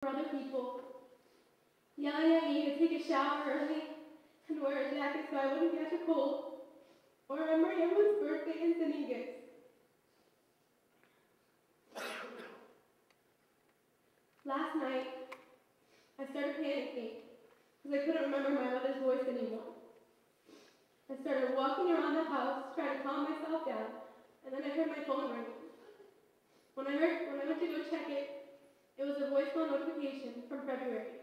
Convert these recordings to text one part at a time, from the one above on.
for other people, yelling at me to take a shower early and wear a jacket so I wouldn't catch a cold, or remembering everyone's birthday and sending gifts. Last night, I started panicking because I couldn't remember my mother's voice anymore. I started walking around the house trying to calm myself down, and then I heard my phone ring. When I went to go check it, it was a voicemail notification from February.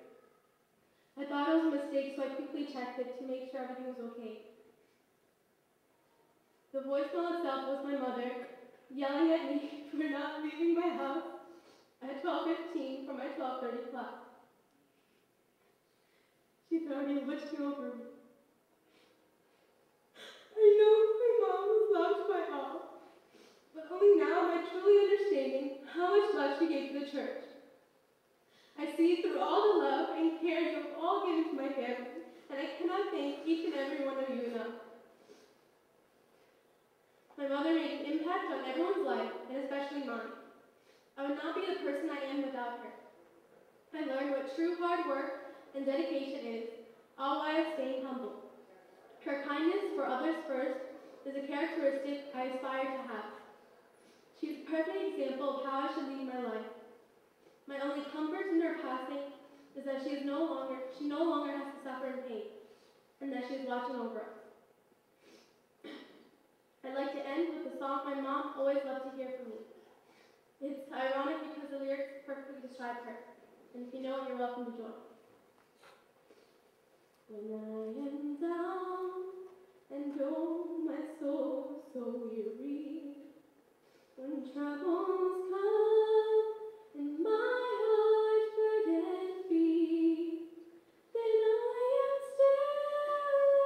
I thought it was a mistake, so I quickly checked it to make sure everything was okay. The voicemail itself was my mother yelling at me for not leaving my house at 12:15 for my 12:30 class. She thought he was watching over me. I know my mom was loved by all, but only now am I truly understanding how much love she gave to the church. I see through all the love and care you have all given to my family, and I cannot thank each and every one of you enough. My mother made an impact on everyone's life, and especially mine. I would not be the person I am without her. I learned what true hard work and dedication is, all while staying humble. Her kindness for others first is a characteristic I aspire to have. She is a perfect example of how I should lead my life. My only comfort in her passing is that she no longer has to suffer in pain, and that she is watching over us. I'd like to end with the song my mom always loved to hear from me. It's ironic because the lyrics perfectly describe her, and if you know it, you're welcome to join. When I am down and oh my soul so weary, when troubles come and my heart burdened be, then I am still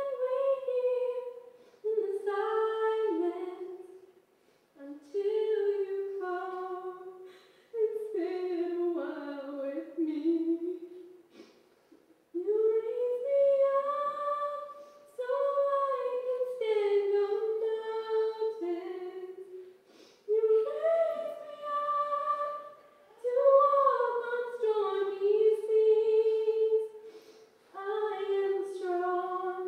and wait here in the silence until you come and sit a while with me. You raise me up so I can stand on mountains. You raise me up to walk on stormy seas. I am strong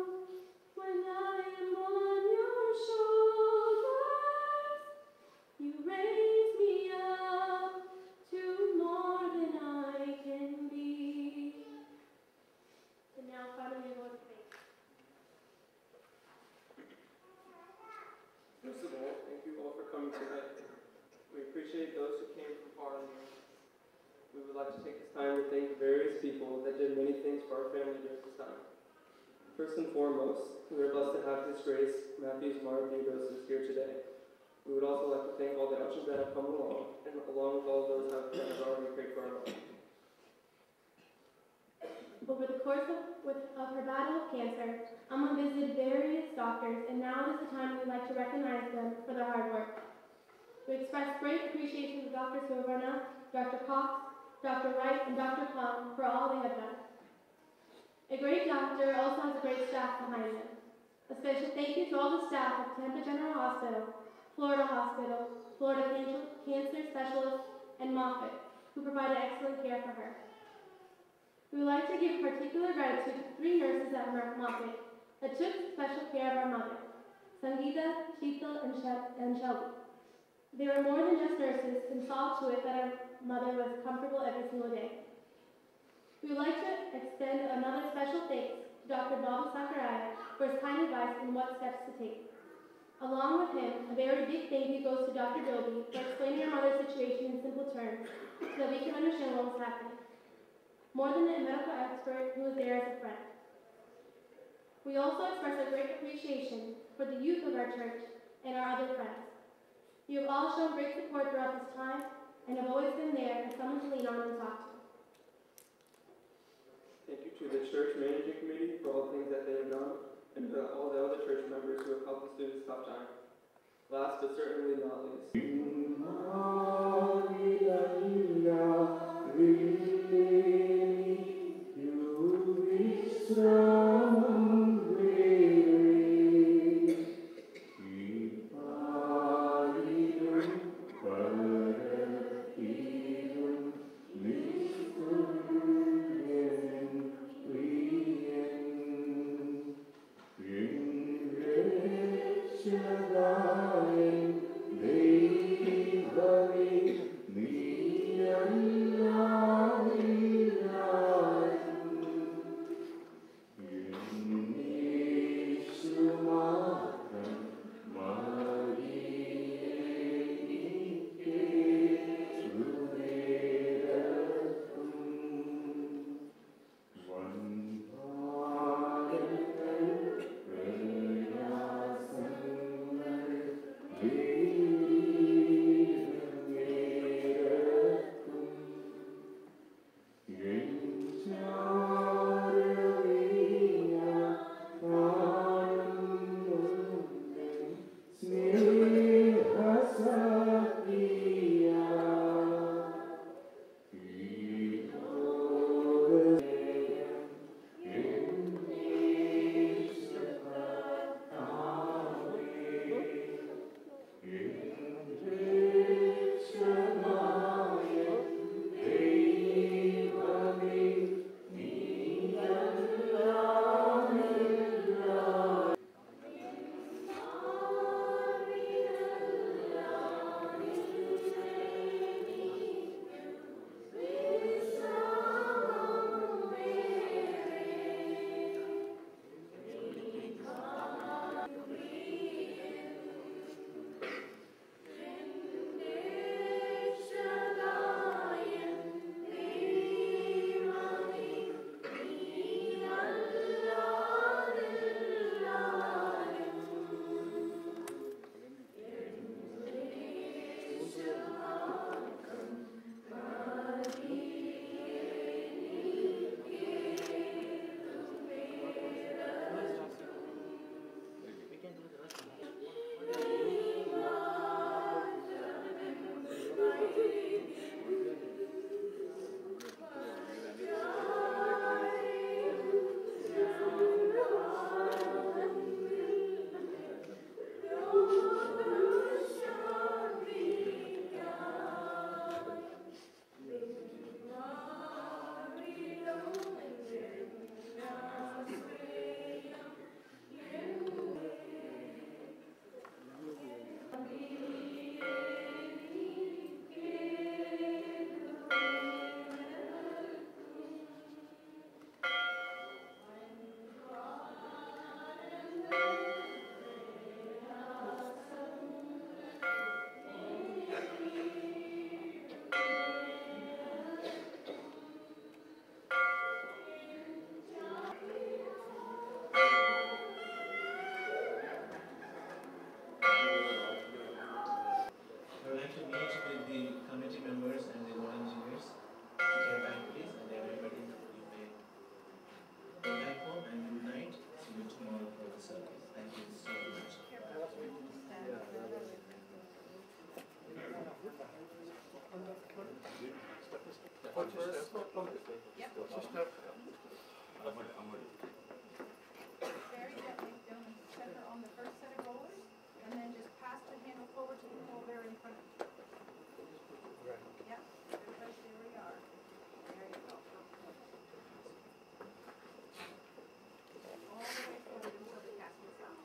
when I am on your shoulders. You raise me up to more than I can be. And now, finally, Lord, thank you. First of all, thank you all for coming tonight. We appreciate those who came from far and near. We would like to take this time to thank the various people that did many things for our family during this time. First and foremost, we are blessed to have His Grace, Matthews, Mark, Theodosis here today. We would also like to thank all the ushers that have come along, and along with all those that have already prayed for our Lord. Over the course of her battle with cancer, Amma visited various doctors, and now is the time we'd like to recognize them for their hard work. We express great appreciation to Dr. Silverna, Dr. Cox, Dr. Wright, and Dr. Plum for all they have done. A great doctor also has a great staff behind them. A special thank you to all the staff of Tampa General Hospital, Florida Cancer Specialist, and Moffitt, who provided excellent care for her. We would like to give particular gratitude to 3 nurses at Moffitt that took special care of our mother, Sangeeta, Sheetal, and Shelby. They were more than just nurses and saw to it that our mother was comfortable every single day. We would like to extend another special thanks to Dr. Baba Sakaraya for his kind advice on what steps to take. Along with him, a very big thank you goes to Dr. Doby for explaining our mother's situation in simple terms so that we can understand what was happening. More than a medical expert, he was there as a friend. We also express our great appreciation for the youth of our church and our other friends. You have all shown great support throughout this time and have always been there as someone to lean on and talk to. Thank you to the church managing committee for all the things that they have done, and to all the other church members who have helped us through this tough time. Last but certainly not least, Very gently, gentlemen, set her on the first set of rollers, and then just pass the handle forward to the pole there in front of you. Yep, everybody stay where you are. There you go. All the way forward until the casket stops.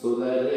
Sudah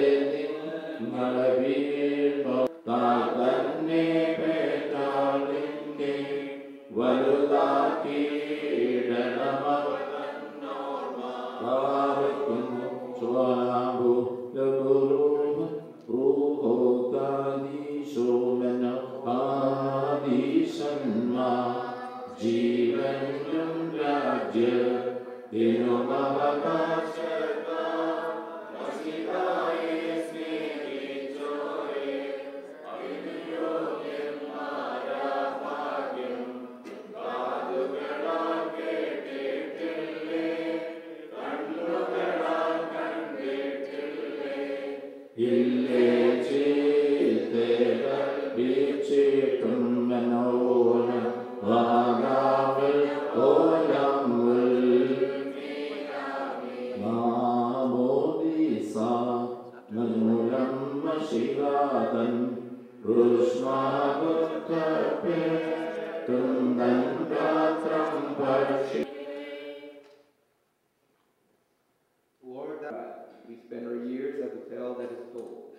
Lord, that we spend our years as a tale that is told.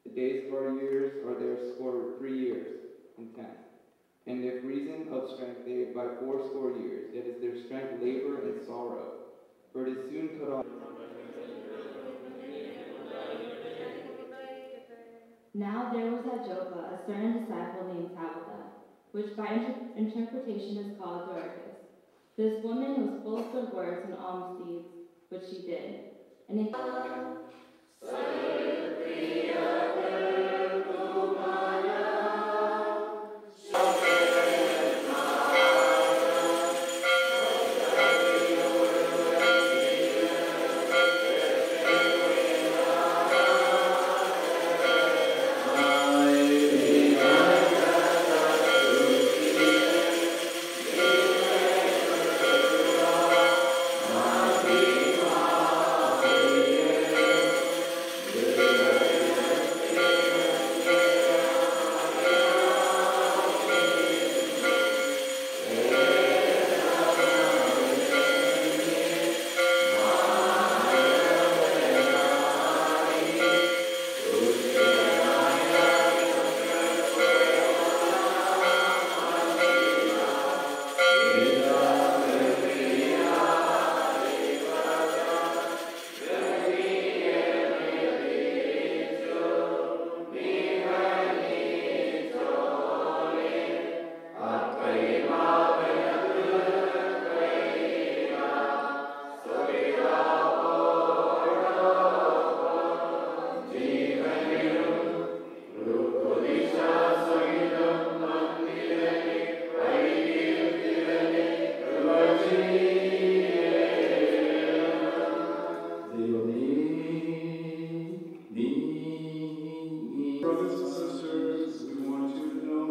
The days of our years are their score 3 years and 10. And if reason of strength they by 80 years, yet is their strength labor and sorrow. For it is soon cut off. Now there was at Joppa a certain disciple named Tabitha, which by interpretation is called Dorcas. This woman was full of good words and alms deeds, which she did. And in Brothers and sisters, we want you to know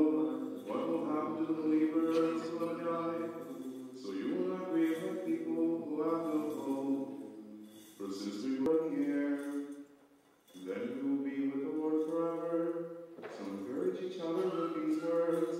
what will happen to the believers who have died, so you will not grieve like people who have no hope. For since we work here, then we will be with the Lord forever. So encourage each other with these words.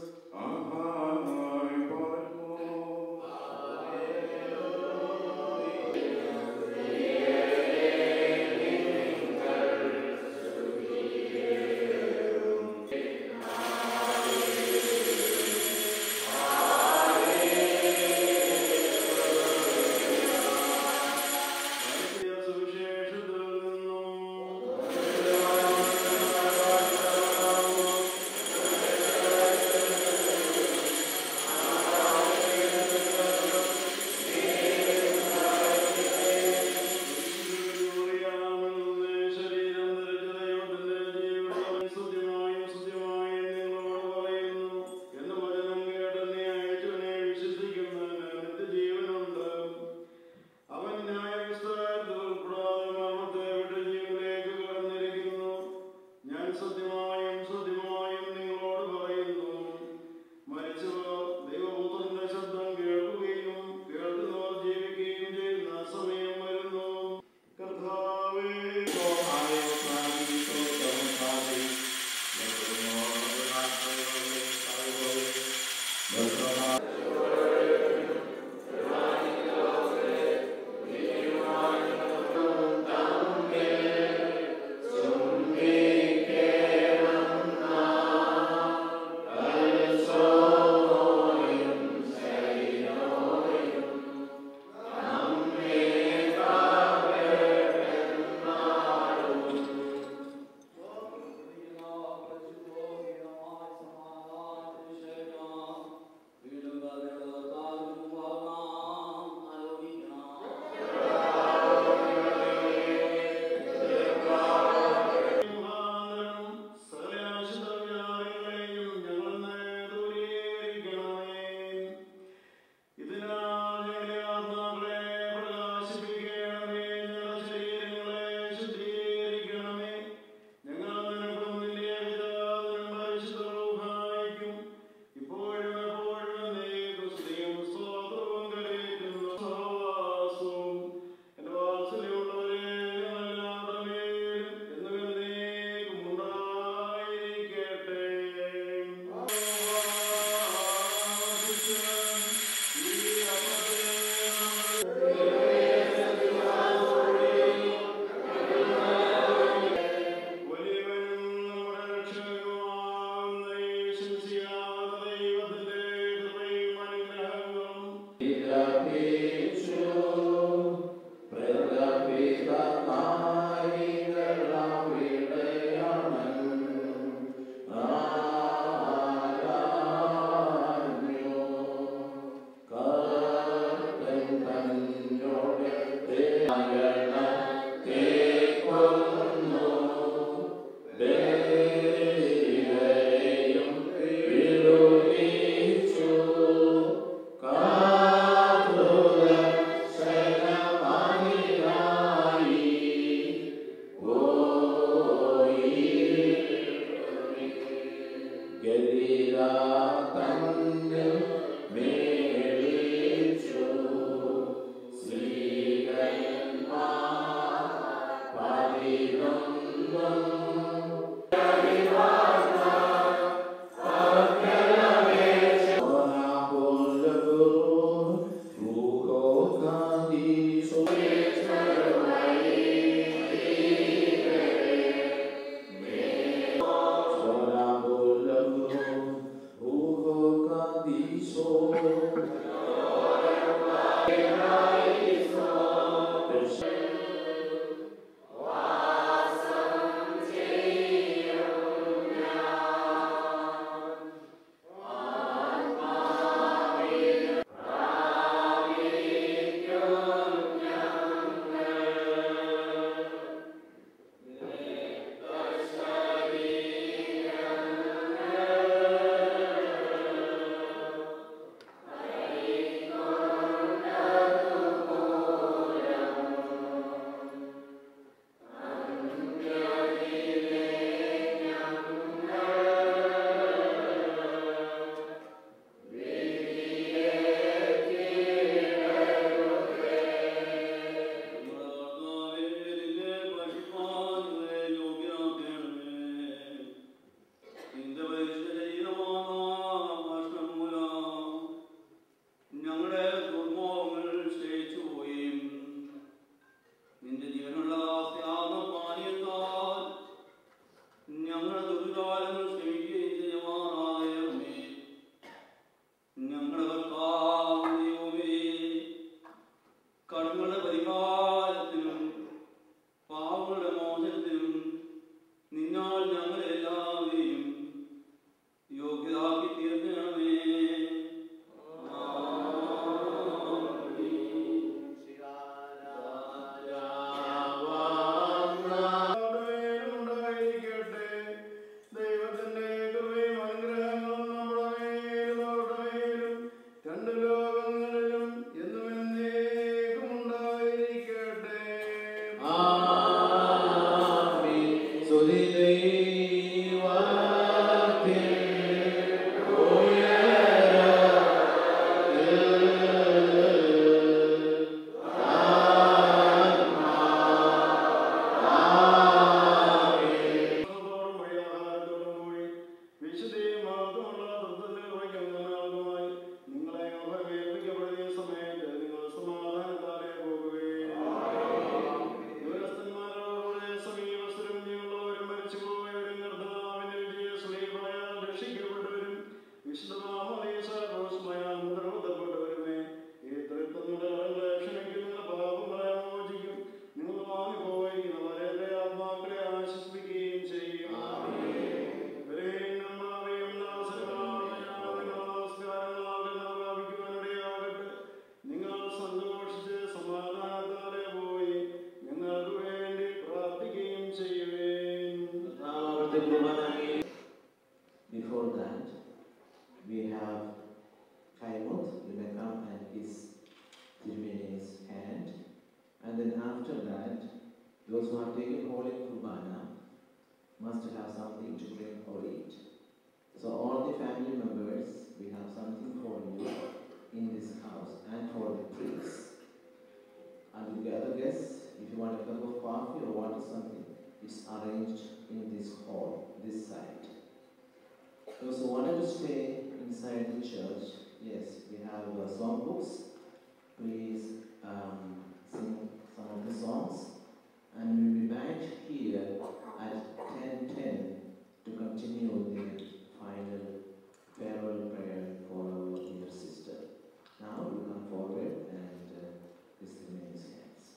Before that, we have Kaimut, Rebecca, and his Tirumeni's hand. And then after that, those who have taken Holy Kurbana must have something to drink or eat. So all the family members, we have something for you in this house and for the priests. And the other guests, if you want a cup of coffee or water something, it's arranged in this hall, this side. Those who wanted to stay inside the church, yes, we have song books. Please sing some of the songs. And we'll be back here at 10:10 to continue the final farewell prayer for our dear sister. Now you come forward and this remains hands.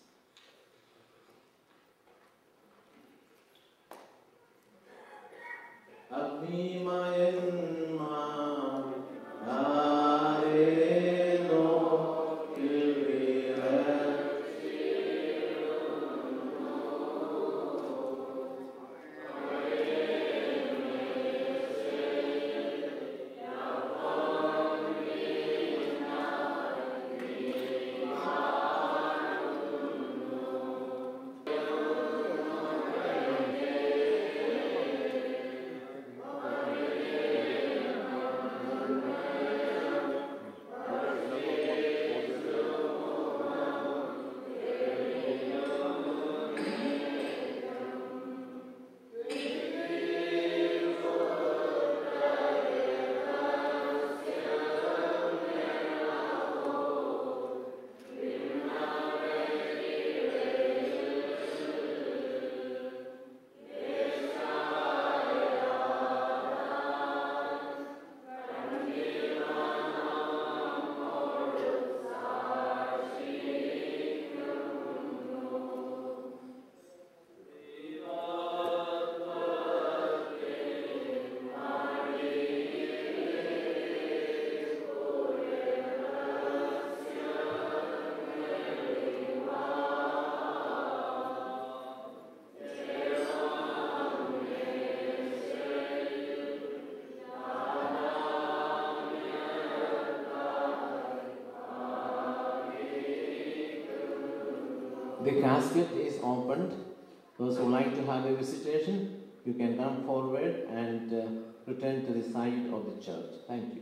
the casket is opened. Those who like to have a visitation, you can come forward and return to the side of the church. Thank you.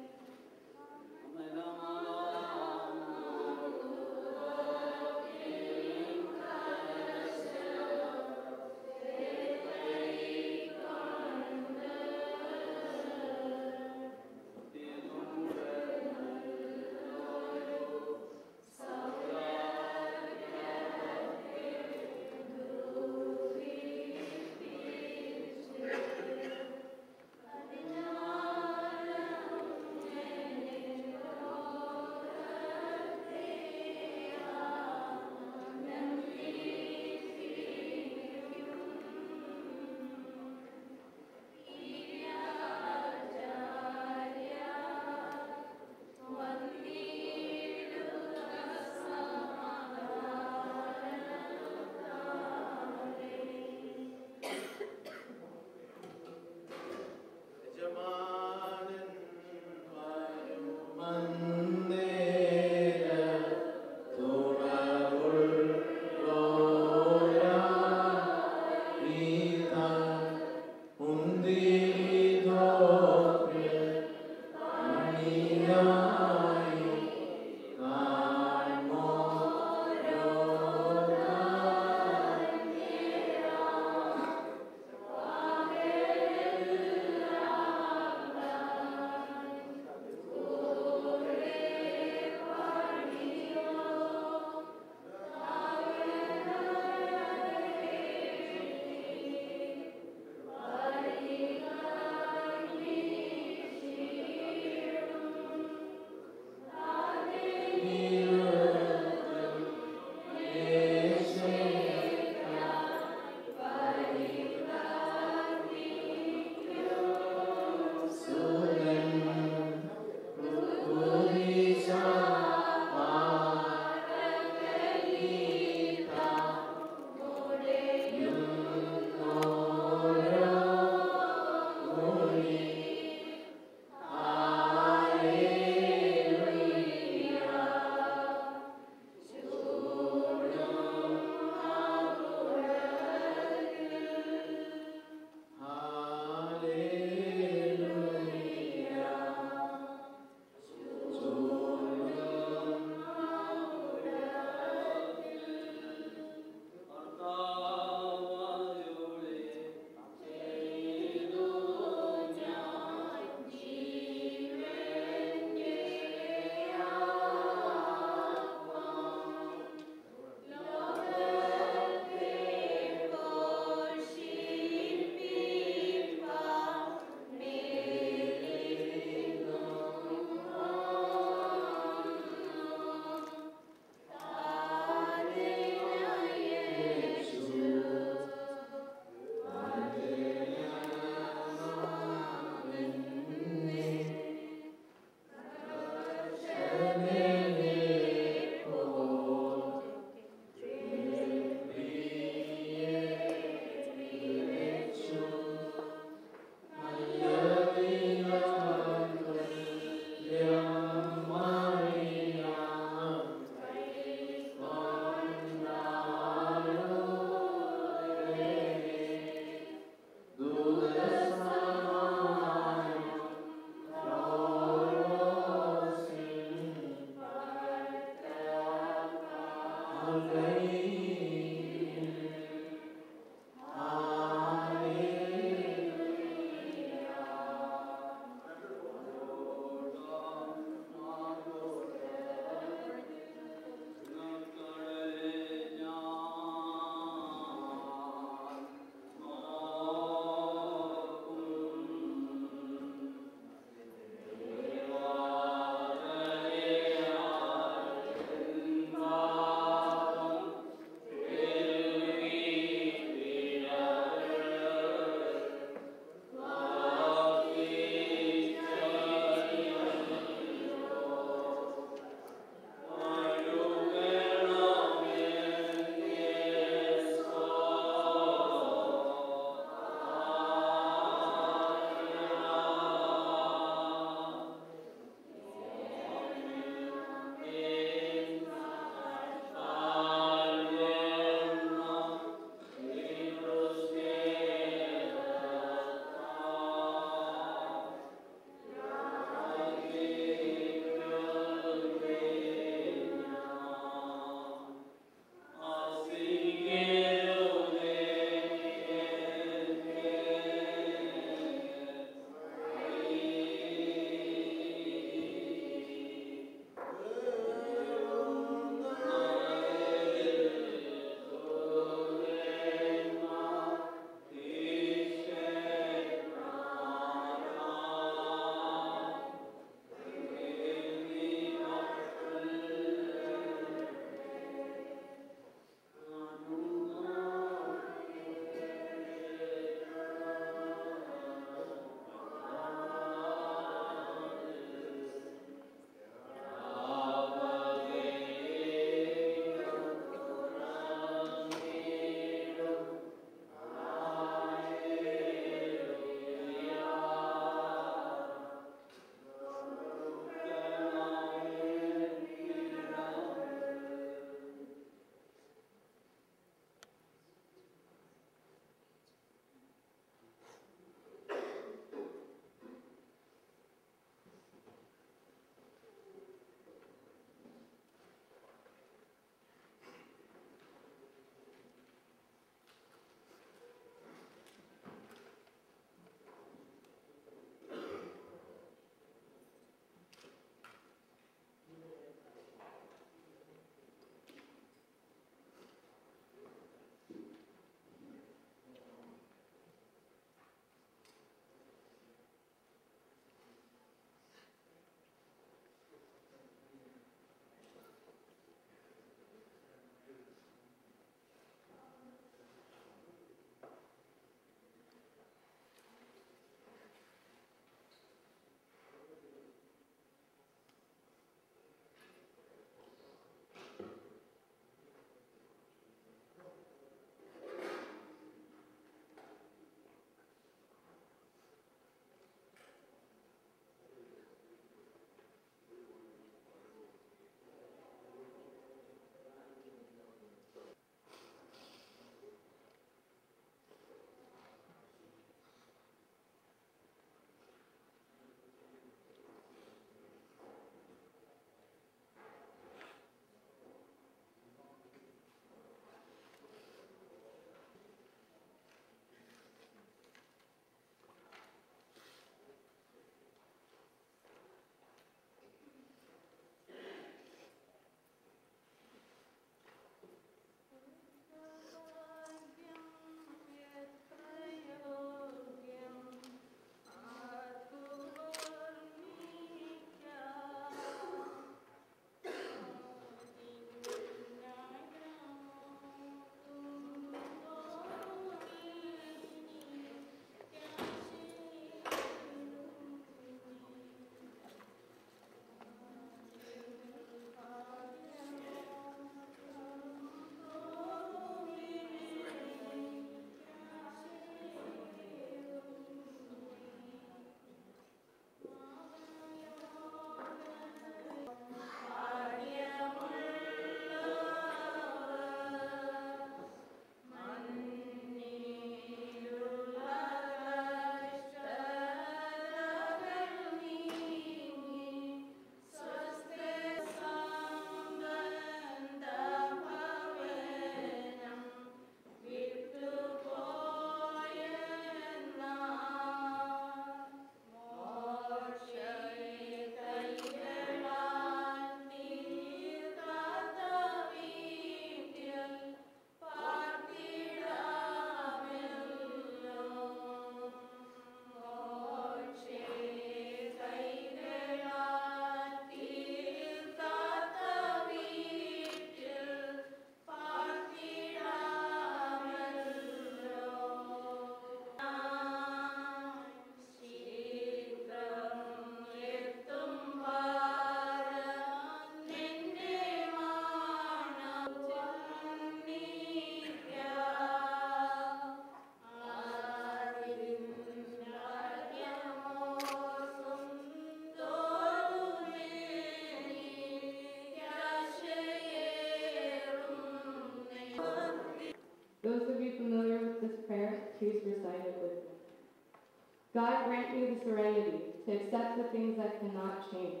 God grant me the serenity to accept the things I cannot change,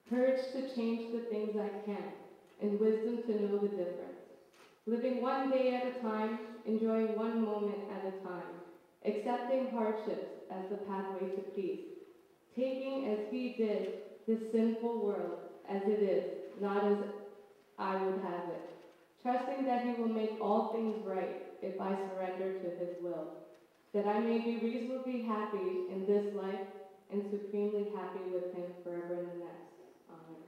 courage to change the things I can, and wisdom to know the difference. Living one day at a time, enjoying one moment at a time, accepting hardships as the pathway to peace, taking as he did this sinful world as it is, not as I would have it, trusting that he will make all things right if I surrender to his will, that I may be reasonably happy in this life and supremely happy with him forever in the next. Amen.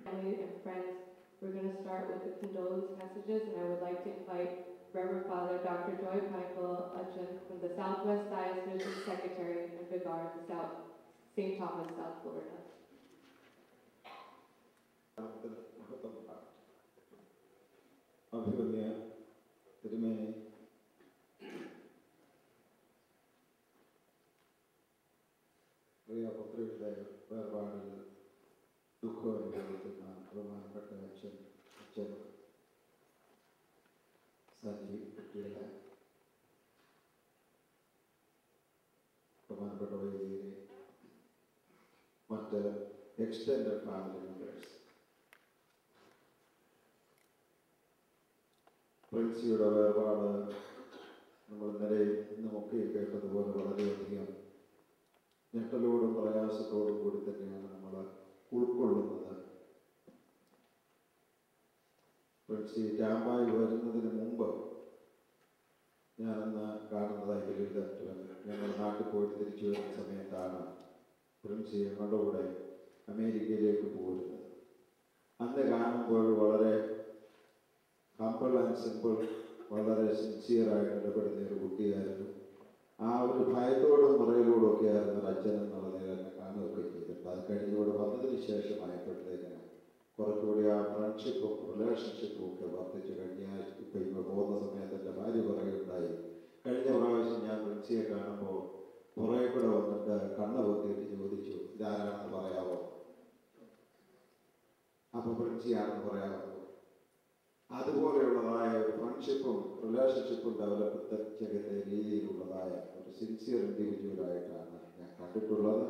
Family and friends, we're going to start with the condolence messages, and I would like to invite Reverend Father Dr. Joy Michael Utchin from the Southwest Diocese Secretary and Vicar of St. Thomas, South Florida. അഭിവന്യ തിരുമേനി, പ്രിയ പുത്രിയുടെ വേർപാടിൽ ദുഃഖം അനുഭവിക്കുന്ന ബഹുമാനപ്പെട്ട അച്ഛൻ സജി കുട്ടിയുടെ ബഹുമാനപ്പെട്ട വൈദികരെ, മറ്റ് എക്സ്റ്റൻഡഡ് ഫാമിലി മെമ്പേഴ്സ്, പ്രിൻസിയുടെ വേർപാട് നമ്മൾ ഇന്നലെ ഇന്നുമൊക്കെ കേട്ടതുപോലെ വളരെയധികം ഞെട്ടലോടും പ്രയാസത്തോടും കൂടി തന്നെയാണ് നമ്മൾ ഉൾക്കൊള്ളുന്നത്. പ്രിൻസി ടാമ്പായിൽ വരുന്നതിന് മുമ്പ് ഞാനന്ന് കാണുന്നതായി ഞങ്ങൾ നാട്ടിൽ പോയിട്ട് തിരിച്ചു വരുന്ന സമയത്താണ് പ്രിൻസി ഞങ്ങളുടെ കൂടെ അമേരിക്കയിലേക്ക് പോരുന്നത്. അന്ന് കാണുമ്പോൾ വളരെ ഹംബിൾ ആൻഡ് സിമ്പിൾ, വളരെ സിൻസിയറായിട്ട് ഇടപെടുന്ന ഒരു കുട്ടിയായിരുന്നു. ആ ഒരു ഭയത്തോടും മുറയിലോടും ഒക്കെ ആയിരുന്നു ഒരു അച്ഛൻ എന്നുള്ള നിലയിൽ എന്നെ കാണുകയൊക്കെ ചെയ്തിട്ടുണ്ട്. അത് കഴിഞ്ഞുകൂടെ വന്നതിന് ശേഷമായപ്പോഴത്തേക്കിന് കുറച്ചുകൂടി ആ ഫ്രണ്ട്ഷിപ്പും റിലേഷൻഷിപ്പും ഒക്കെ വർദ്ധിച്ചു കഴിഞ്ഞാൽ ഇപ്പം ഇപ്പോൾ പോകുന്ന സമയത്ത് എൻ്റെ ഭാര്യ പറയുകയുണ്ടായി, കഴിഞ്ഞ പ്രാവശ്യം ഞാൻ പ്രിൻസിയെ കാണുമ്പോൾ പുറകെ കൂടെ വന്നിട്ട് കണ്ണ് പൊത്തിയിട്ട് ചോദിച്ചു, ഇതാരാണെന്ന് പറയാമോ? അപ്പോൾ പ്രിൻസിയാണെന്ന് പറയാമോ? അതുപോലെയുള്ളതായ ഒരു ഫ്രണ്ട്ഷിപ്പും റിലേഷൻഷിപ്പും ഡെവലപ്പ് ചെയ്യുന്ന രീതിയിലുള്ളതായ ഒരു സിൻസിയർ ഇൻഡിവിജ്വലായിട്ടാണ് ഞാൻ കണ്ടിട്ടുള്ളത്.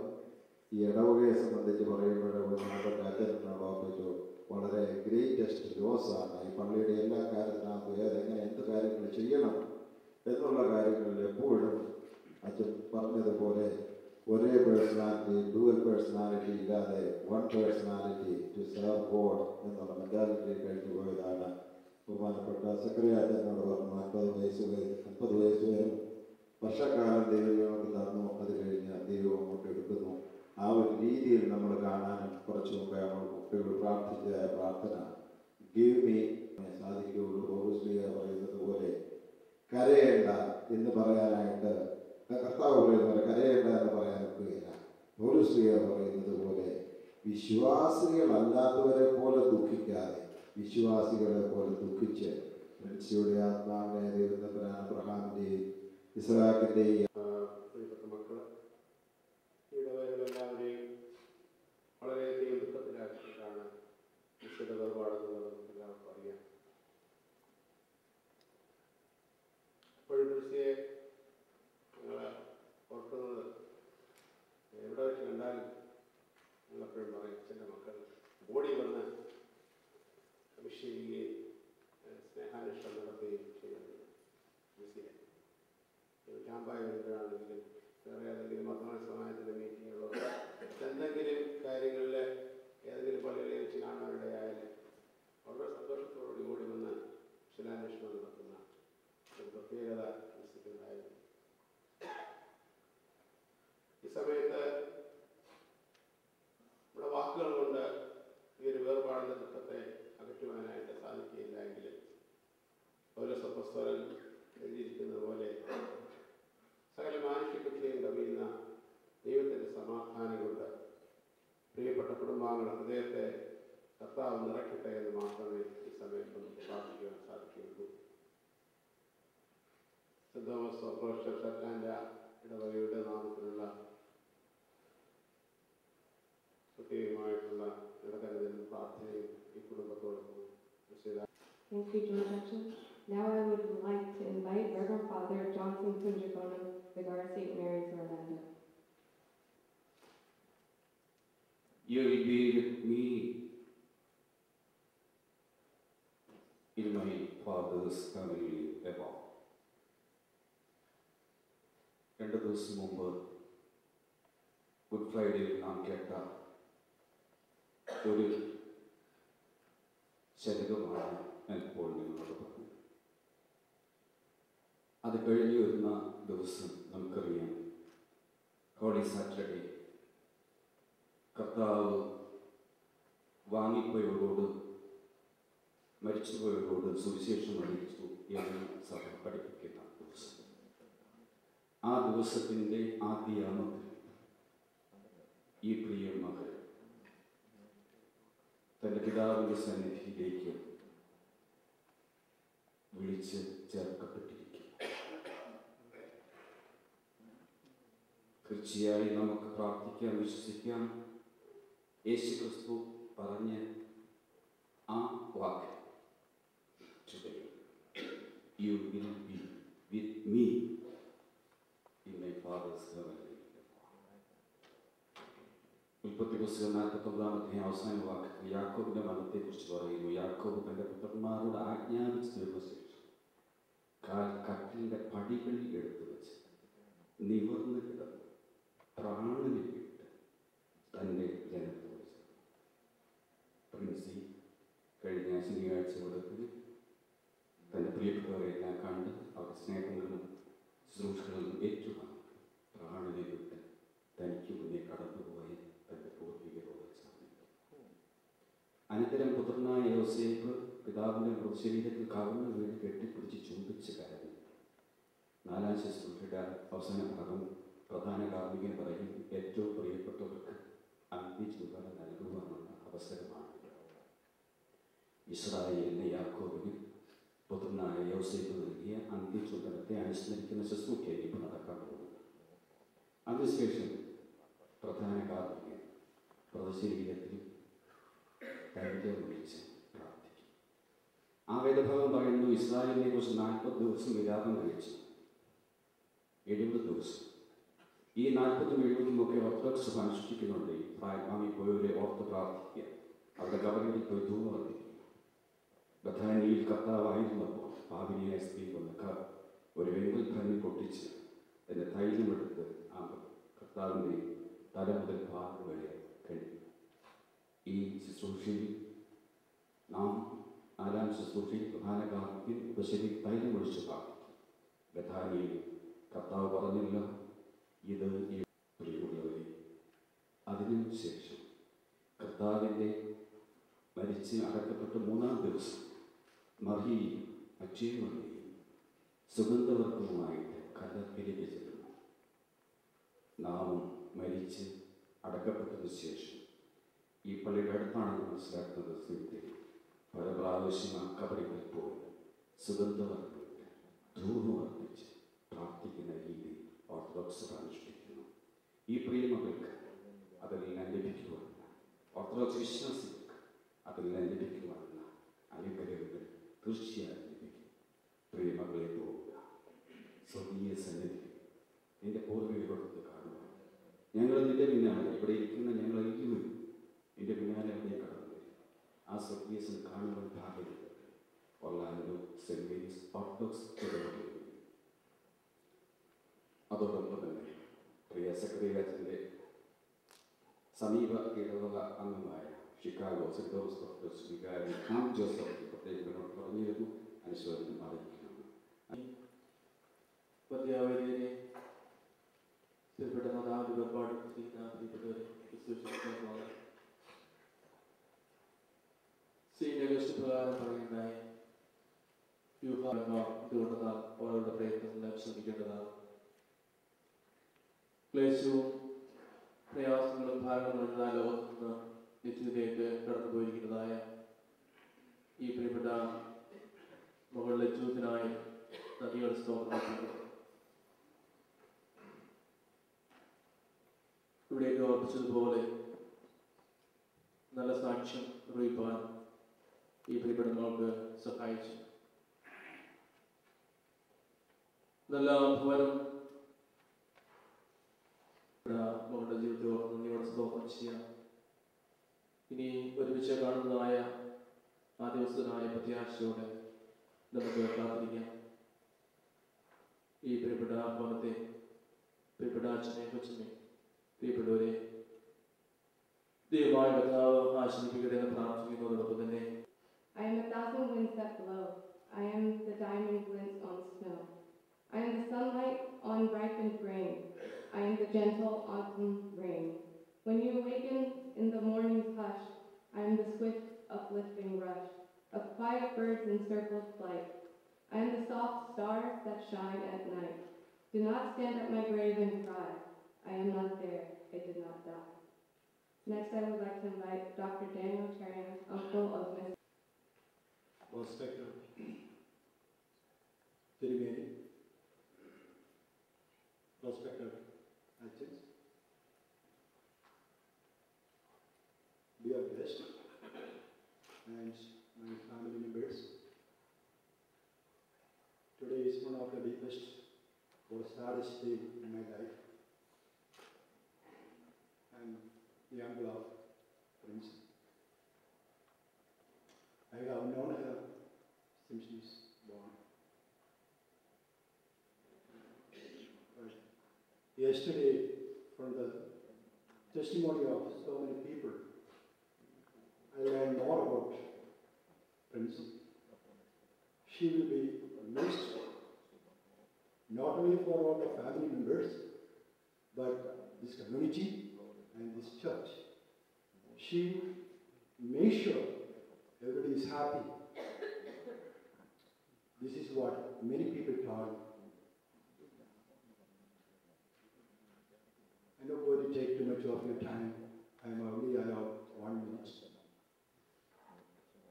ഈ ഇടവകയെ സംബന്ധിച്ച് പറയുമ്പോൾ നമ്മുടെ അച്ഛനോടൊപ്പിച്ചു വളരെ ഗ്രേറ്റസ്റ്റ് ലോസാണ്. ഈ പള്ളിയുടെ എല്ലാ കാര്യത്തിനകത്തും ഏതെങ്ങനെ എന്ത് കാര്യങ്ങൾ ചെയ്യണം എന്നുള്ള കാര്യങ്ങളിൽ എപ്പോഴും അച്ഛൻ പറഞ്ഞതുപോലെ ഒരേ പേഴ്സണാലിറ്റി, ഡുവൽ പേഴ്സണാലിറ്റി ഇല്ലാതെ one personality to serve God എന്നുള്ള മെന്റാലിറ്റി കഴിഞ്ഞു പോയതാണ്. ബഹുമാനപ്പെട്ട സെക്രട്ടറിയോട് പറഞ്ഞു, 50 വയസ്സ് വരും വർഷക്കാലം ദൈവം ഞങ്ങൾക്ക് തന്നു, അത് കഴിഞ്ഞ് ദൈവം അങ്ങോട്ട് എടുക്കുന്നു. ആ ഒരു രീതിയിൽ നമ്മൾ കാണാനും കുറച്ച് മുമ്പേ നമ്മൾ കുട്ടികൾ പ്രാർത്ഥിച്ച പ്രാർത്ഥന ഗീവ് മീ സാധിക്കുകയുള്ളൂ. പൗലോസ്ലീഹ പറയുന്നത് പോലെ കരയേണ്ട എന്ന് പറയാനായിട്ട് കർത്താവ് പറയുന്നത് കരയേണ്ട എന്ന് പറയാൻ ഒക്കുകയില്ല. പൗലോസ്ലീഹ പറയുന്നത് പോലെ വിശ്വാസികളല്ലാത്തവരെ പോലെ ദുഃഖിക്കാതെ വിശ്വാസികളെ പോലെ ദുഃഖിച്ച് പ്രിൻസിയുടെ ആത്മാവിനെ ദൈവത്തമ്പുരാൻ അബ്രഹാമിൻ്റെയും ഇസ്ഹാക്കിൻ്റെയും പ്രിയപ്പെട്ട മക്കൾ, ഇടവകളെല്ലാവരെയും വളരെയധികം ദുഃഖത്തിലാക്കിയിട്ടാണ് വിശുദ്ധ വേർപാടെന്നുള്ളത് നമുക്ക് എല്ലാവർക്കും അറിയാം. ഇപ്പോഴും പ്രിൻസിയെ ഞങ്ങൾ ഓർക്കുന്നത് എവിടെ വെച്ച് കണ്ടാലും ഞങ്ങളെപ്പോഴും പറയും, അച്ഛൻ്റെ മക്കൾ ഓടി വന്ന് അഭിഷേകിക്കുകയും സ്നേഹാന്വേഷണം നടത്തുകയും ചെയ്യുന്നത്. പ്രിൻസിയെ ക്യാമ്പായി വരുമ്പോഴാണെങ്കിലും വേറെ ഏതെങ്കിലും മതമായ സമാജത്തിൻ്റെ മീറ്റിങ്ങുകളോ എന്തെങ്കിലും കാര്യങ്ങളിൽ ഏതെങ്കിലും പള്ളികളിൽ വെച്ച് കാണാനിടയായാൽ വളരെ സന്തോഷത്തോടുകൂടി ഓടി വന്ന് ശിലാന്വേഷണം നടത്തുന്ന ഒരു പ്രത്യേകത പ്രിൻസിക്കുണ്ടായിരുന്നു. ഈ സമയത്ത് നമ്മുടെ വാക്കുകൾ കൊണ്ട് ഈ ഒരു വേർപാടിൻ്റെ ദുഃഖത്തെ അകറ്റുവാനായിട്ട് സാധിക്കുകയില്ല എങ്കിലും പൗലോസ് അപ്പോസ്തലൻ എഴുതിയിരിക്കുന്നത് പോലെ സകല മാനുഷികതയും കവിയുന്ന ദൈവത്തിൻ്റെ സമാധാനം കൊണ്ട് പ്രിയപ്പെട്ട കുടുംബാംഗങ്ങളുടെ ഹൃദയത്തെ കർത്താവ് നിറയ്ക്കട്ടെ എന്ന് മാത്രമേ ഈ സമയത്ത് നമുക്ക് പ്രാർത്ഥിക്കുവാൻ സാധിക്കുകയുള്ളൂ. സെന്റ് തോമസ് ഓപ്പറേഷൻ ഷർട്ടാൻഡ് ഇടവകയുടെ നാമത്തിലുള്ള പ്രത്യേകമായിട്ടുള്ള ഇടകരുതലും പ്രാർത്ഥനയും ഈ കുടുംബത്തോടൊപ്പം ചെയ്ത. Thank you, George Utchin. Now I would like to invite Reverend Father Johnson Punjakonam Cigar St. Mary's, Orlando. You will be with me in my father's family above. 2 ദിവസം മുമ്പ് good ഫ്രൈഡേയിൽ നാം കേട്ട ഒരു ശതകമാണ് ഞാൻ ഇപ്പോൾ നിങ്ങളോട് പറഞ്ഞു. അത് കഴിഞ്ഞു വരുന്ന ദിവസം നമുക്കറിയാം ഹോളി സാറ്റർഡേ. കർത്താവ് വാങ്ങിപ്പോയവരോട് മരിച്ചുപോയവരോട് സുവിശേഷം അറിയിച്ചു എന്ന് സഭ പഠിപ്പിക്കുന്ന ദിവസം. ആ ദിവസത്തിൻ്റെ ആദ്യയാമത്തിൽ ഈ പ്രിയ മകൾ തൻ്റെ പിതാവിൻ്റെ സന്നിധിയിലേക്ക് വിളിച്ച് ചേർക്കപ്പെട്ടിരിക്കും. തീർച്ചയായും നമുക്ക് പ്രാർത്ഥിക്കാം, വിശ്വസിക്കാം. യേശുക്രിസ്തു പറഞ്ഞ ആ വാക്ക്, today you will be with me in my father's heavenly. ഉൽപ്പത്തി പുസ്തകം 49 അവസാന വാക്യത്തിൽ യാക്കോബിന്റെ മരണത്തെക്കുറിച്ച് പറയുന്നു. യാക്കോബ് തന്റെ പുത്രന്മാരോട് ആജ്ഞാപിച്ചു തീർന്ന ശേഷം കട്ടിലിന്റെ പടികളിൽ എടുത്തു വെച്ച് നിവർന്ന് കിടന്ന് പ്രാണനെ വിട്ട് തന്റെ ജനത്തോട് പ്രിൻസി കഴിഞ്ഞ ശനിയാഴ്ച മുതൽ തന്റെ പ്രിയപ്പെട്ടവരെല്ലാം കണ്ട് അവരുടെ സ്നേഹങ്ങളിലും ശുശ്രൂഷകളിലും ഏറ്റുവാങ്ങി പ്രാണനെ വിട്ട് തനിക്ക് മുന്നേ കടന്നുപോയ തന്റെ പൂർവികരോട് സാധിക്കും. അനന്തരം പുത്രനായ യോസേഫ് പിതാവിന്റെ മൃതശരീരത്തിൽ കവർന്നു വീണ് കെട്ടിപ്പിടിച്ച് ചുംബിച്ച് കരഞ്ഞു. 4-ാം ശുശ്രൂഷയുടെ അവസാന ഭാഗം പ്രധാന കാർമ്മികൻ പറയും, ഏറ്റവും പ്രിയപ്പെട്ടവർക്ക് അന്ത്യചുംബന നൽകുവാനുള്ള അവസരമാണ്. ഇസ്രായേലിനെ യാക്കോബിന് പുത്രനായ യോസേഫ് നൽകിയ അന്ത്യചുംബനത്തെ അനുസ്മരിക്കുന്ന ശുശ്രൂഷയിൽ ഇപ്പോൾ നടക്കാൻ പോകുന്നത്. അതിനുശേഷം പ്രധാന കാർമ്മികൻ മൃതശരീരത്തിൽ കൈകൾ വിളിച്ച് പ്രാർത്ഥിക്കും. ആ വേദഭാഗം പറയുന്നു, ഇസ്രായേലിനെ കുറിച്ച് 40 ദിവസം വിലാപം കഴിച്ചു. 70 ദിവസം. ഈ 40ഉം 70ഉം ഒക്കെ ഓർത്തഡോക്സ് സഭ അനുഷ്ഠിക്കുന്നുണ്ട്. വാങ്ങിപ്പോയവരെ ഓർത്ത് പ്രാർത്ഥിക്കുക, അവരുടെ കബറിൽ പോയി ധൂപം വർദ്ധിക്കുക. ബഥാനിയിൽ കർത്താവായിരുന്നപ്പോൾ പാപിനിയായ സ്ത്രീ കൊന്ന ഒരു വെങ്കൽ ഭരണി പൊട്ടിച്ച് എൻ്റെ തൈലമെടുത്ത് ആ കർത്താവിൻ്റെ തല മുതൽ പാദം വരെ കഴിഞ്ഞു. ഈ ശുശ്രൂഷയിൽ നാം 4-ാം ശുശ്രൂഷയിൽ പ്രധാന കാർമ്മികൻ ഉപശരി തൈലമൊഴിച്ച് പ്രാർത്ഥിക്കും. ബഥാനിയിൽ കർത്താവ് പറഞ്ഞില്ല, ഇത് ഈ പ്രിയമുള്ളവരെ. അതിനു ശേഷം കർത്താവിൻ്റെ മരിച്ച് അടക്കപ്പെട്ട 3-ാം ദിവസം മറിയയും അക്ഷയമറിയയും സുഗന്ധവർഗവുമായിട്ട് കല്ലറയിലേക്ക് ചെല്ലുന്നു. നാമും മരിച്ച് അടക്കപ്പെട്ടതിന് ശേഷം ഈ പള്ളിയുടെ അടുത്താണെന്ന് മനസ്സിലാക്കുന്നത് സ്ഥിതി പല പ്രാവശ്യം ആ കബറികളിൽ പോയി സുഗന്ധവർഗമിട്ട് ധൂപം അർപ്പിച്ച് പ്രാർത്ഥിക്കുന്ന രീതി ഓർത്തഡോക്സ് അനുഷ്ഠിക്കുന്നു. ഈ പ്രിയമകൾക്ക് അതെല്ലാം ലഭിക്കുവാനുള്ള, ഓർത്തഡോക്സ് വിശ്വാസികൾക്ക് അതെല്ലാം ലഭിക്കുവാനുള്ള അനുഗ്രഹങ്ങൾ തീർച്ചയായും ലഭിക്കും. പ്രിയമകളെ പോവുക, സ്വർഗീയ സന്നിധി നിന്റെ പൂർവികരോടൊത്ത് കാണുക. ഞങ്ങൾ നിന്റെ പിന്നാലെ, ഇവിടെ ഇരിക്കുന്ന ഞങ്ങളെല്ലാവരും നിന്റെ പിന്നാലെ അവിടെ കടന്നു വരും. ആ സ്വർഗീയ സന്നിധി കാണുവാൻ ഭാഗ്യമുണ്ട്. ഒർലാൻഡോ സെന്റ് മേരീസ് ഓർത്തഡോക്സ് ചുവടുകളിൽ. അതോടൊപ്പം തന്നെ പ്രിയ സെക്രട്ടേറിയറ്റിൻ്റെ സമീപ ഇടവക അംഗമായ ഷിക്കാഗോ സെന്റ് തോമസ് ഓർത്തഡോക്സ് വികാരി ഹാം ജോസഫ് പ്രത്യേകം പറഞ്ഞിരുന്നു, അനുശോചനം അറിയിക്കണം. പര്യാവര്യനെ സ്ഥിരപ്പെട്ട മാതാവിന്റെ വേർപാട് പ്രിയപ്പെട്ടവരെ പ്രകാരം പറയുന്നതായി ഇതുകൊണ്ട് നാം അവരുടെ പ്രയത്നങ്ങളെല്ലാം ശ്രമിക്കേണ്ടതാണ്. ക്ലേശവും പ്രയാസങ്ങളും ഭാരങ്ങളും എന്ന ലോകത്ത് നിന്ന് നിത്യത്തിലേക്ക് കടന്നുപോയിരിക്കുന്നതായ ഈ പ്രിയപ്പെട്ട മകളുടെ ജീവിതത്തിനായി നദിയുടെ സ്തോത്രം. ഇവിടേക്ക് ഓർപ്പിച്ചതുപോലെ നല്ല സാക്ഷ്യം നിർവഹിപ്പാൻ ഈ പ്രിയപ്പെട്ട മകൾക്ക് സഹായിച്ചു. നല്ല ഭവനം പ്രിയപ്പെട്ട മകളുടെ ജീവിതത്തെ ഓർത്ത് നന്ദിയോടെ സ്തോത്രം ചെയ്യാം. ഇനി ഒരുമിച്ച് കാണുന്നതായ ആ ദിവസത്തിനായ പ്രത്യാശയോടെ നമുക്ക് പ്രാർത്ഥിക്കാം. ഈ പ്രിയപ്പെട്ട ഭവനത്തെ, പ്രിയപ്പെട്ട അച്ഛനെ, കൊച്ചിനെ, പ്രിയപ്പെട്ടവരെ ദൈവമായ കർത്താവ് ആശീർവദിക്കട്ടെ എന്ന് പ്രാർത്ഥിക്കുന്നതോടൊപ്പം തന്നെ I am 1,000 winds that blow. I am the diamond glints on snow. I am the sunlight on ripened grain. I am the gentle autumn rain. When you awaken in the morning's hush, I am the swift uplifting rush of quiet birds in circled flight. I am the soft stars that shine at night. Do not stand at my grave and cry. I am not there. I did not die. Next, I would like to invite Dr. Daniel Cherian, uncle of Miss. Respected Tirumeni, respected actions, dear guests and my family members, today is one of the deepest or saddest day in my life. I am the uncle of Prince. I have known her since she was born. But yesterday, from the testimony of so many people, I learned more about Prince. She will be missed, not only for all the family members, but this community and this church. She made sure everybody is happy. This is what many people thought. I'm not going to take too much of your time. I am only allowed 1 minute.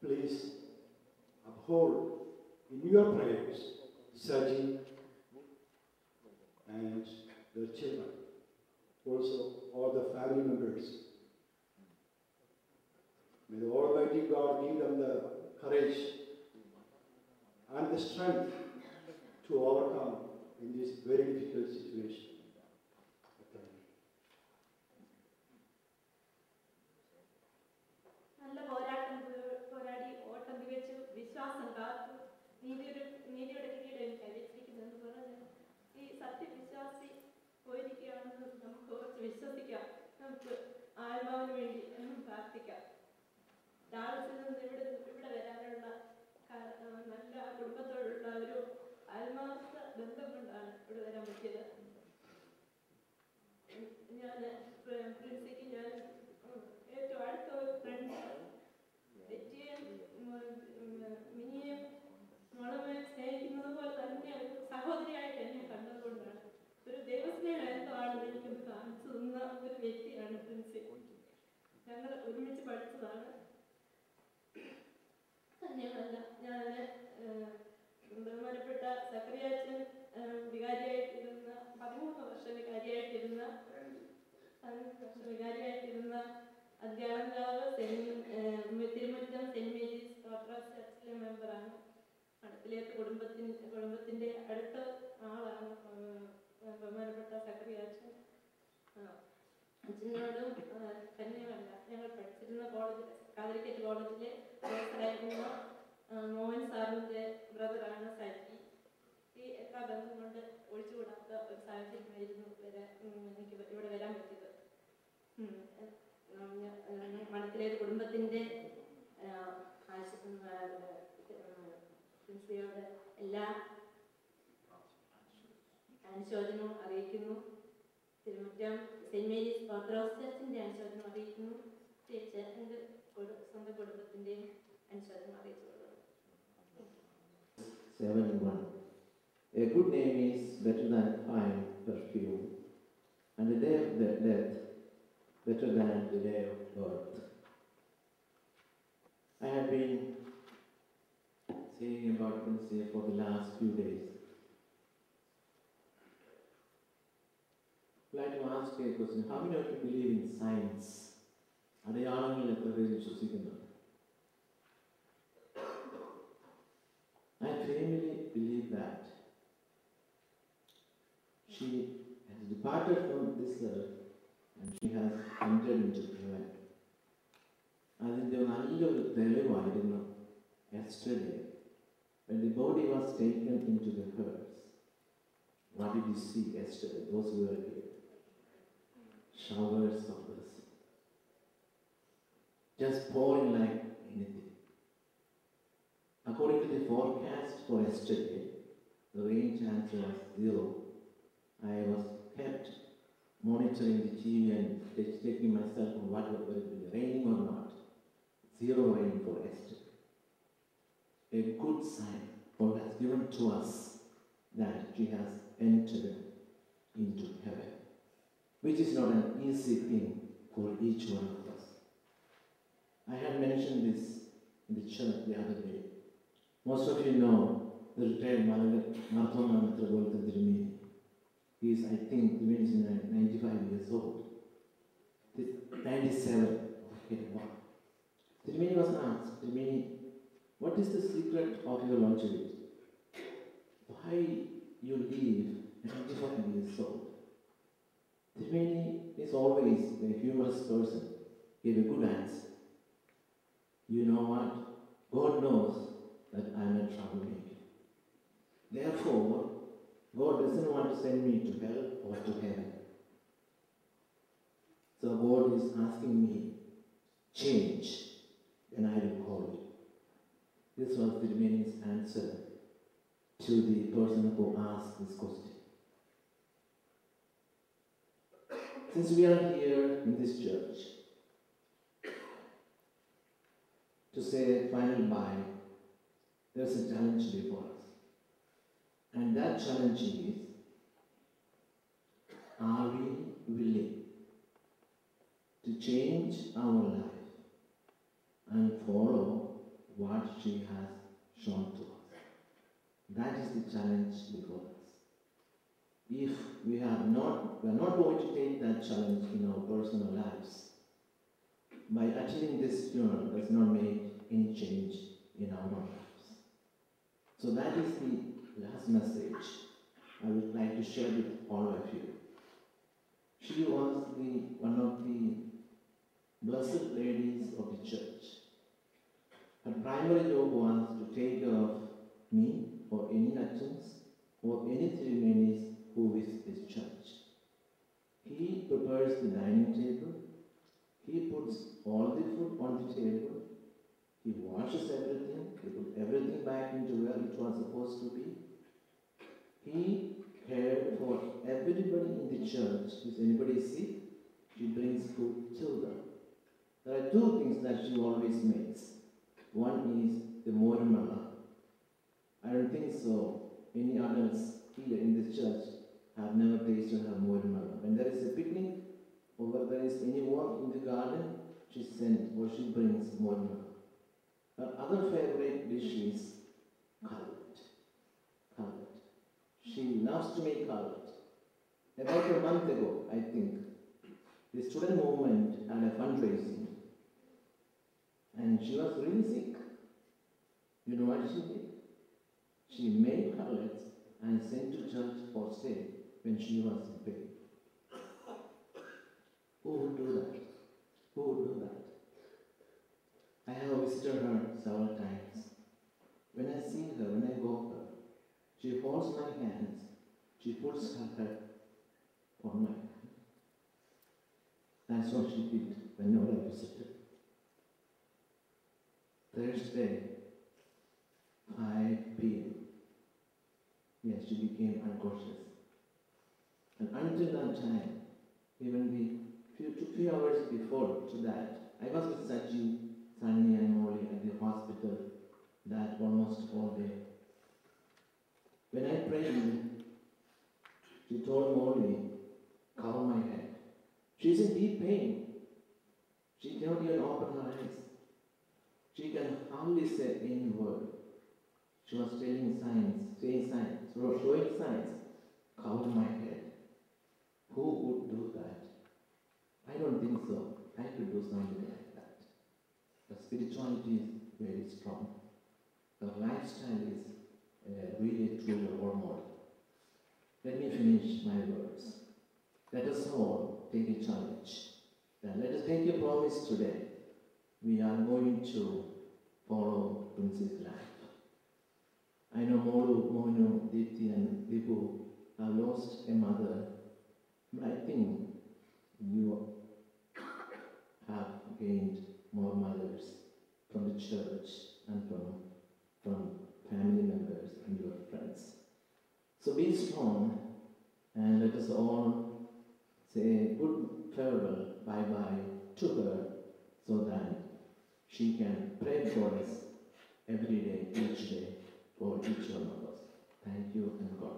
Please uphold in your prayers Saji and their children, also all the family members. May the Almighty God give them the courage and the strength to overcome in this very difficult situation. Thank you. നല്ല പോരാട്ടം പോരാടി ഓട്ടം തികച്ചു വിശ്വാസം കാത്തു നീതിയുടെ കിരീടം കൈവച്ചിരിക്കുന്നെന്ന് പറഞ്ഞ് ഈ സത്യവിശ്വാസി പോയിരിക്കുകയാണെന്ന് നമുക്ക് കുറച്ച് വിശ്വസിക്കാം. നമുക്ക് ആത്മാവിന് വേണ്ടി പ്രാർത്ഥിക്കാം. ഡാളസിൽ നിന്ന് ഇവിടെ വരാനുള്ള നല്ല കുടുംബത്തോടുള്ള ഒരു ആത്മാർത്ഥ ബന്ധം കൊണ്ടാണ് ഇവിടെ വരാൻ പറ്റിയത്. ഞാൻ പ്രിൻസിക്ക് ഞാൻ ഏറ്റവും അടുത്ത ഒരു ഫ്രണ്ട് വെറ്റിയും മിനിയും മോളെ സ്നേഹിക്കുന്നത് പോലെ തന്നെ ഒരു സഹോദരിയായിട്ട് എന്നെ കണ്ടതുകൊണ്ടാണ്. ഒരു ദൈവസ്നേഹം എന്താണെന്ന് എനിക്കൊന്ന് കാണിച്ചു തന്ന ഒരു വ്യക്തിയാണ് പ്രിൻസി. ഞങ്ങൾ ഒരുമിച്ച് പഠിച്ചതാണ്. തന്നെയുമല്ല, ഞാൻ ബഹുമാനപ്പെട്ട സക്രിയാച്ചൻ വികാരിയായിട്ടിരുന്ന 13 വർഷം വികാരിയായിട്ടിരുന്ന അധ്യാപകാവ് തിരുമുറ്റം സെന്റ് മേരീസ് ഓർത്തഡോക്സ് ചർച്ചിലെ മെമ്പറാണ്. അടുത്തിലേക്ക് കുടുംബത്തിന്റെ അടുത്ത ആളാണ് ബഹുമാനപ്പെട്ട സക്രിയാച്ചൻ. അച്ഛനോടും തന്നെയുമല്ല, ഞങ്ങൾ പഠിച്ചിരുന്ന കോളേജ് കാലിക്കറ്റ് കോളേജിലെ പ്രൊഫസറായിരുന്ന മോഹൻ സാറിന്റെ ബ്രദറാണ് സജി. ഈ എല്ലാ ബന്ധം കൊണ്ട് ഒഴിച്ചുകൂടാത്ത ഒരു സാഹചര്യമായിരുന്നു എനിക്ക് ഇവിടെ വരാൻ പറ്റിയത്. മഠത്തിലെ കുടുംബത്തിന്റെ പ്രിൻസിയോട് എല്ലാ അനുശോചനവും അറിയിക്കുന്നു. തിരുമുറ്റം സെന്റ് മേരീസ് ഓർത്തഡോക്സ് ചർച്ചിന്റെ അനുശോചനം അറിയിക്കുന്നു. ചേച്ചന്റെ സ്വന്തം കുടുംബത്തിന്റെയും അനുശോചനം അറിയിച്ചുകൊള്ളുന്നു. 7:1. A good name is better than fine perfume, and the day of death better than the day of birth. I have been saying about Prince for the last few days. I'd like to ask you a question. How many of you believe in science? അടയാളങ്ങളിൽ എത്ര പേര് വിശ്വസിക്കുന്നു? I firmly believe that she has departed from this earth and she has entered into heaven. അതിൻ്റെ നല്ലൊരു തെളിവായിരുന്നു yesterday when the body was taken into the hearse. What did you see yesterday? Those who were here. Showers of blessing. Just pouring like anything. According to the forecast for yesterday, the rain chance was 0. I was kept monitoring the TV and checking myself on what was going to be raining or not. 0 rain for yesterday. A good sign God has given to us that she has entered into heaven, which is not an easy thing for each one of us. I had mentioned this in the church the other day. Most of you know the retired Marthoma Mitrabolthan Tirumeni. He is, I think, even is 95 years old. 97. Okay, wow. Tirumeni was asked, Tirumeni, what is the secret of your longevity? Why you live 95 years old? Tirumeni is always a humorous person. Gave a good answer. You know what? God knows that I am a troublemaker. Therefore, God doesn't want to send me to hell or to heaven. So God is asking me, change, and I will call you. This was the remaining answer to the person who asked this question. Since we are here in this church to say final bye, there's a challenge before us. And that challenge is, are we willing to change our life and follow what she has shown to us? That is the challenge before us. If we are not going to take that challenge in our personal lives, by attending this funeral does not make any change in our lives. So that is the last message I would like to share with all of you. She was one of the blessed ladies of the church. Her primary job was to take care of me or any Nachans or any ceremonies who visit this church. He prepares the dining table. He puts all the food on the table. He washes everything. He puts everything back into where it was supposed to be. He cared for everybody in the church. If anybody is sick, she brings food to them. There are 2 things that she always makes. One is the morimala. I don't think so. Any adults here in this church have never tasted her morimala. When there is a picnic, or where there is any walk in the garden, she sends or she brings morimala. Her other favorite dish is cutlet. Cutlet. She loves to make cutlet. About a month ago, I think, the student movement had a fundraising, and she was really sick. You know what she did? She made cutlets and sent to church for sale when she was in pain. Who would do that? Who would do that? I have visited her several times. When I see her, when I go her, she holds my hands. She puts her head on my hand. That's what she did whenever I visited. Thursday, 5 p.m. Yes, she became unconscious. And until that time, even the few hours before to that, I was with Saji, Sunny and Molly at the hospital that almost all day. When I prayed, she told Molly, cover my head. She's in deep pain. She cannot even open her eyes. She can hardly say any word. She was showing signs, cover my head. Who would do that? I don't think so. I could do something like that. The spirituality is very strong. The lifestyle is really truly role model. Let me finish my words. Let us all taking charge. And let us take a promise today. We are going to follow Prince's life. I know Molu, Monu, Dipti and Dipu have lost a mother, but I think you have gained more mothers from the church and from family members and your friends. So be strong and let us all say good farewell, bye-bye to her so that she can pray for us every day, each day, for each one of us. Thank you and God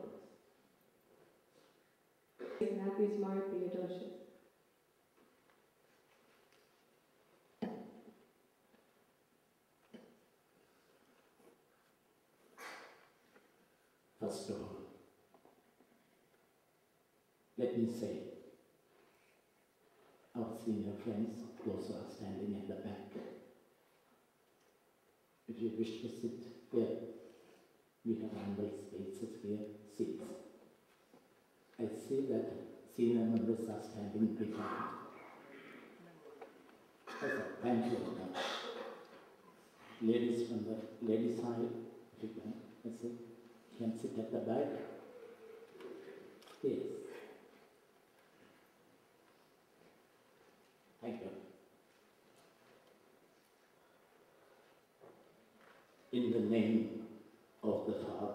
bless. Ignatius Mar Theodosius. First of all, let me say, our senior friends, those who are standing at the back, if you wish to sit here, we have ample spaces here, seats. I see that senior members are standing behind. Thank you very much. Ladies from the ladies' side, if you can sit at the back. Yes. Thank you. In the name of the Father,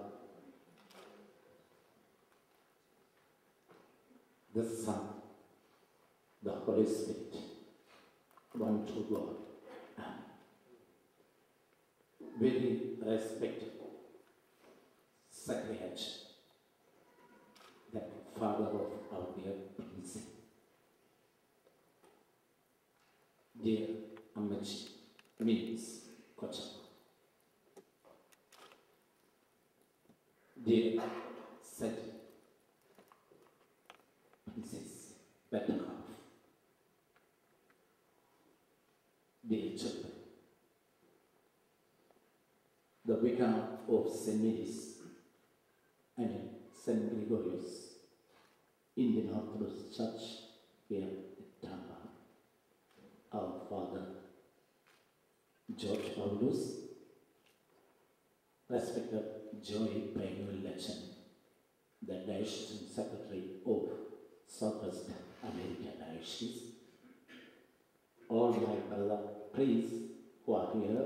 the Son, the Holy Spirit, one true God. Amen. Very respected Secretary, the father of our dear Prince, dear Amachi, means Kochama. Dear said Princess Betterhalf, dear children, the vicar of St. Mary's and St. Gregorius Indian Orthodox Church here at Tampa, our father George Paulus, respected Joy Paynuel Lechem, the Diocesan Secretary of Southwest American Diocese, all my brother priests who are here,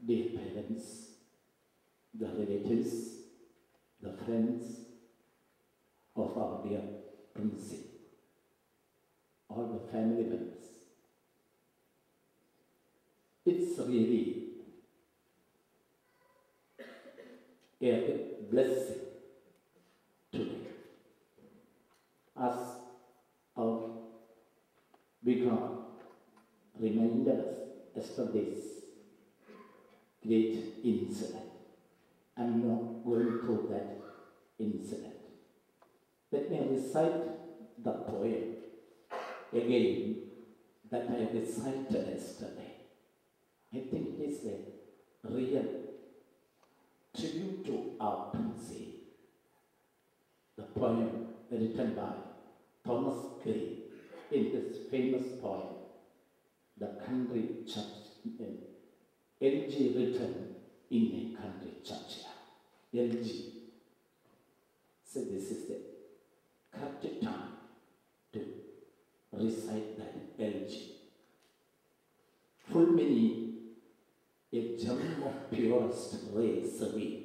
dear parents, the relatives, the friends of our dear Prince, all the family members. It's really a blessing today, as our vicar reminded us yesterday's great incident. I'm not going through that incident. Let me recite the poem again that I recited yesterday. I think it is a real tribute to our Prince. The poem written by Thomas Gray in his famous poem, The Country Church, LG written in a country church. LG. So this is the correct time to recite that LG. Full many, a gem of purest rays away,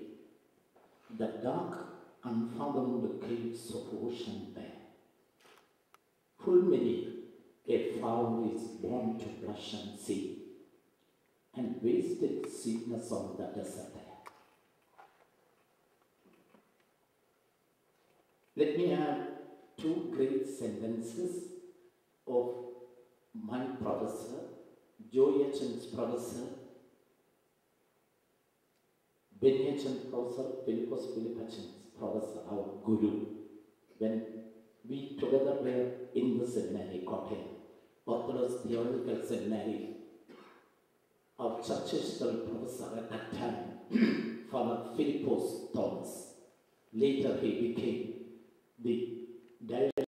the dark, unfathomed caves of ocean bare. Full many, a fowl is born to blush and see, and wasted sweetness on the desert. Let me add two great sentences of my professor, Joyachan's professor, Benyachan professor, Philippos Philippachan's professor, our guru, when we together were in the seminary, Kottayam, Orthodox Theological Seminary. Our church history professor at that time, Father Philippos Thomas. Later he became the director